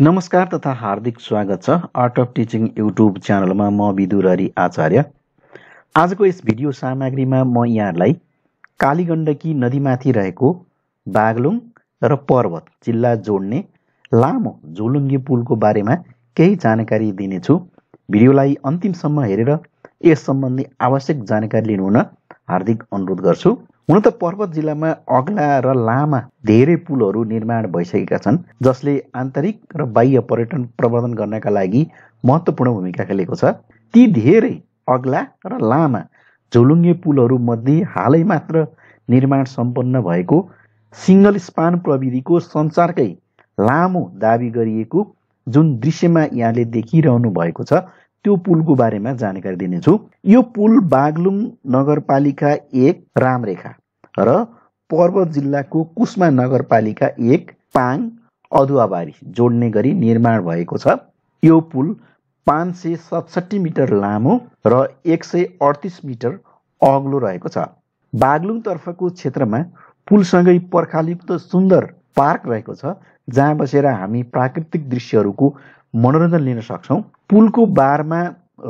नमस्कार तथा हार्दिक स्वागत छ आर्ट अफ टिचिङ युट्युब च्यानलमा। म विदुर हरि आचार्य। आजको यस भिडियो सामग्रीमा म यहाँलाई कालीगण्डकी नदीमाथि रहेको बागलुङ र पर्वत जिल्ला जोड्ने लामो झोलुङ्गे पुलको बारेमा केही जानकारी दिनेछु। भिडियोलाई अन्तिमसम्म हेरेर यस सम्बन्धी आवश्यक जानकारी लिनुहुन हार्दिक अनुरोध गर्छु। हुन त पर्वत जिल्लामा अग्ला र लामा धेरै पुलहरू निर्माण भइसकेका छन्, जसले आन्तरिक र बाह्य पर्यटन प्रवर्धन गर्नका लागि महत्त्वपूर्ण भूमिका खेलेको छ। ती धेरै अग्ला र लामा झोलुङ्गे पुलहरू मध्ये हालै मात्र निर्माण सम्पन्न भएको सिंगल स्पान प्रविधिको संसारकै लामो दाबी गरिएको जुन दृश्यमा यहाँले देखिरहनु भएको छ त्यो पुलको बारेमा जानकारी दिनेछु। यो पुल बागलुङ नगरपालिका 1 रामरेखा र पर्वत जिल्लाको कुस्मा नगरपालिका 1 पाङ अदुवाबारी जोड्ने गरी निर्माण भएको छ। यो पुल 567 मिटर लामो र 138 मिटर अग्लो रहेको छ। बागलुङ तर्फको क्षेत्रमा पुलसँगै पर्खालयुक्त सुन्दर पार्क रहेको छ, जहाँ बसेर हामी प्राकृतिक दृश्यहरूको मनोरञ्जन लिन सक्छौँ। पुलको बारमा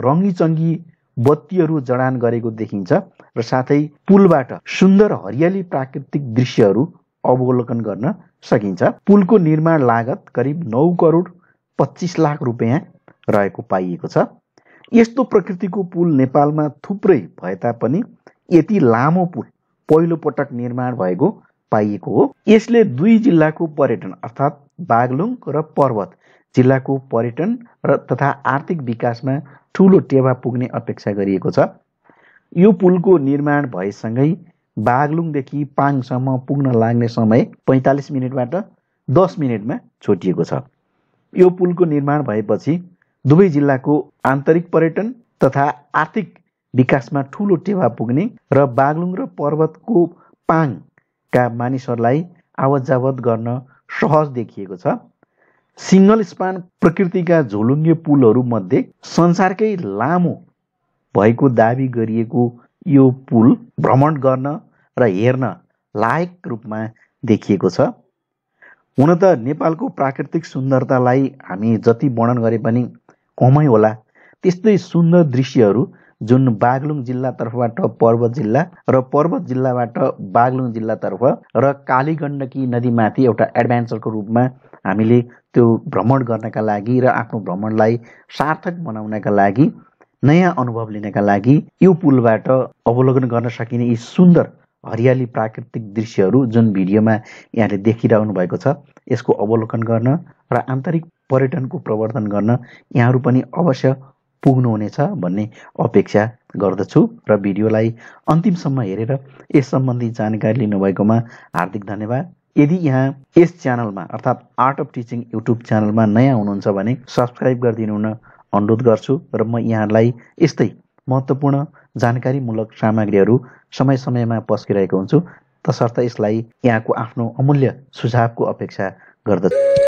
रङ्गीचङ्गी बत्तीहरू जडान गरेको देखिन्छ र साथै पुलबाट सुन्दर हरियाली प्राकृतिक दृश्यहरू अवलोकन गर्न सकिन्छ। पुलको निर्माण लागत करिब 9 करोड 25 लाख रुपियाँ रहेको पाइएको छ। यस्तो प्रकृतिको पुल नेपालमा थुप्रै भए तापनि यति लामो पुल पहिलो पटक निर्माण भएको पाइएको हो। यसले दुई जिल्लाको पर्यटन अर्थात् बागलुङ र पर्वत जिल्लाको पर्यटन र तथा आर्थिक विकासमा ठूलो टेवा पुग्ने अपेक्षा गरिएको छ। यो पुलको निर्माण भएसँगै बागलुङदेखि पाङसम्म पुग्न लाग्ने समय 45 मिनेटबाट 10 मिनेटमा छोटिएको छ। यो पुलको निर्माण भएपछि दुवै जिल्लाको आन्तरिक पर्यटन तथा आर्थिक विकासमा ठूलो टेवा पुग्ने र बागलुङ र पर्वतको पाङका मानिसहरूलाई आवत जावत गर्न सहज देखिएको छ। सिंगल स्पान प्रकृतिका झोलुङ्गे पुलहरू मध्ये संसारकै लामो भएको दाबी गरिएको यो पुल भ्रमण गर्न र हेर्न लायक रूपमा देखिएको छ। हुन त नेपालको प्राकृतिक सुन्दरतालाई हामी जति वर्णन गरे पनि कमै होला। त्यस्तै सुन्दर दृश्यहरू जुन बागलुङ जिल्लातर्फबाट पर्वत जिल्ला र पर्वत जिल्लाबाट बागलुङ जिल्लातर्फ र कालीगण्डकी नदीमाथि एउटा एडभेन्चरको रूपमा हामीले त्यो भ्रमण गर्नका लागि र आफ्नो भ्रमणलाई सार्थक बनाउनका लागि नयाँ अनुभव लिनका लागि यो पुलबाट अवलोकन गर्न सकिने यी सुन्दर हरियाली प्राकृतिक दृश्यहरू जुन भिडियोमा यहाँले देखिरहनु भएको छ, यसको अवलोकन गर्न र आन्तरिक पर्यटनको प्रवर्धन गर्न यहाँहरू पनि अवश्य पुग्नुहुनेछ भन्ने अपेक्षा गर्दछु र भिडियोलाई अन्तिमसम्म हेरेर यस सम्बन्धी जानकारी लिनुभएकोमा हार्दिक धन्यवाद। यदि यहाँ यस च्यानलमा अर्थात् आर्ट अफ टिचिङ युट्युब च्यानलमा नयाँ हुनुहुन्छ भने सब्सक्राइब गरिदिनु हुन अनुरोध गर्छु र म यहाँलाई यस्तै महत्त्वपूर्ण जानकारीमूलक सामग्रीहरू समय समयमा पस्किरहेको हुन्छु। तसर्थ यसलाई यहाँको आफ्नो अमूल्य सुझावको अपेक्षा गर्दछु।